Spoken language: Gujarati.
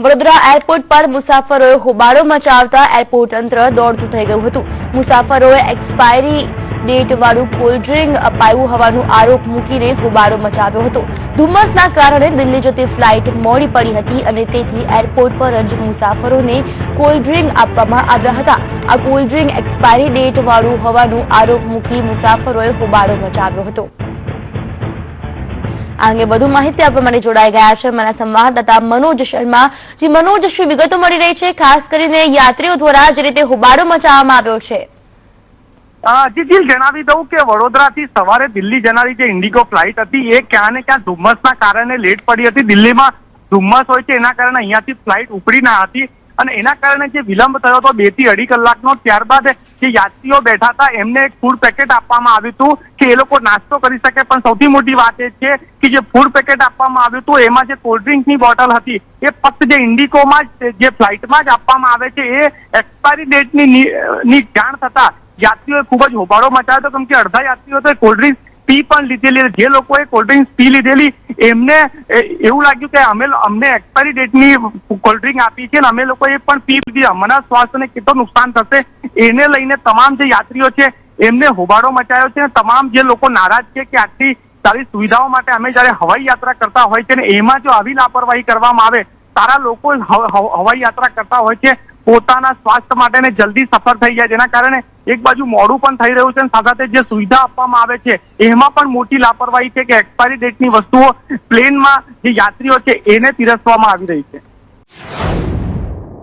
વડોદરા એરપોર્ટ પર મુસાફરોએ હોબાળો મચાવતા એરપોર્ટ તંત્ર દોડતું થઈ ગયું હતું। મુસાફરોએ એક્સપાયરી ડેટ વાળું કોલ્ડ ડ્રિંક અપાયું હોવાનો આરોપ મૂકીને હોબાળો મચાવ્યો હતો। ધુમ્મસના કારણે દિલ્હી જતી ફ્લાઇટ મોડી પડી હતી અને તેથી એરપોર્ટ પર જ મુસાફરોને કોલ્ડ ડ્રિંક આપવામાં આવ્યા હતા। આ કોલ્ડ ડ્રિંક એક્સપાયરી ડેટ વાળું હોવાનો આરોપ મૂકી મુસાફરોએ હોબાળો મચાવ્યો હતો। આ અંગે વધુ માહિતી આપવા માટે જોડાઈ ગયા છે અમારા સંવાદદાતા મનોજ શર્મા। જી મનોજ, શું વિગતો મળી રહી છે, ખાસ કરીને યાત્રીઓ દ્વારા જે રીતે હોબાળો મચાવવામાં આવ્યો છે? જી જણાવી દઉં કે વડોદરાથી સવારે દિલ્હી જનારી જે ઇન્ડિગો ફ્લાઇટ હતી એ ક્યાં ને ક્યાં ધુમ્મસના કારણે લેટ પડી હતી। દિલ્હીમાં ધુમ્મસ હોય છે એના કારણે અહીંયાથી ફ્લાઇટ ઉપડી ના હતી અને એના કારણે જે વિલંબ થયો હતો 2 થી 2.5 કલાકનો। ત્યારબાદ જે યાત્રીઓ બેઠા હતા એમને એક ફૂડ પેકેટ આપવામાં આવ્યું હતું કે એ લોકો નાસ્તો કરી શકે, પણ સૌથી મોટી વાત એ છે કે જે ફૂડ પેકેટ આપવામાં આવ્યું હતું એમાં જે કોલ્ડ ડ્રિંકની બોટલ હતી એ ફક્ત જે ઇન્ડિગોમાં જે ફ્લાઇટમાં જ આપવામાં આવે છે એ એક્સપાયરી ડેટની જાણ થતા યાત્રીઓએ ખૂબ જ હોબાળો મચાવ્યો હતો, કેમ કે અડધા યાત્રીઓ તો કોલ્ડ ડ્રિંક પી પણ લીધેલી। જે લોકોએ કોલ્ડ ડ્રિંક પી લીધેલી એમને એવું લાગ્યું કે અમને એક્સપાયરી ડેટની કોલ્ડ ડ્રિંક આપી છે અને અમે લોકોએ પણ પી લીધી, અમારા સ્વાસ્થ્યને કેટલું નુકસાન થશે એને લઈને તમામ જે યાત્રીઓ છે એમને હોબાળો મચાયો છે। તમામ જે લોકો નારાજ છે કે આટલી સારી સુવિધાઓ માટે અમે જયારે હવાઈ યાત્રા કરતા હોય છે ને એમાં જો આવી લાપરવાહી કરવામાં આવે, સારા લોકો હવાઈ યાત્રા કરતા હોય છે પોતાના સ્વાસ્થ્ય માટે ને જલ્દી સફર થઈ જાય, જેના કારણે એક બાજુ મોડું પણ થઈ રહ્યું છે અને સાથે જે સુવિધા આપવામાં આવે છે એમાં પણ મોટી લાપરવાહી છે કે એક્સપાયરી ડેટની વસ્તુઓ પ્લેનમાં જે યાત્રીઓ છે એને પીરસવામાં આવી રહી છે।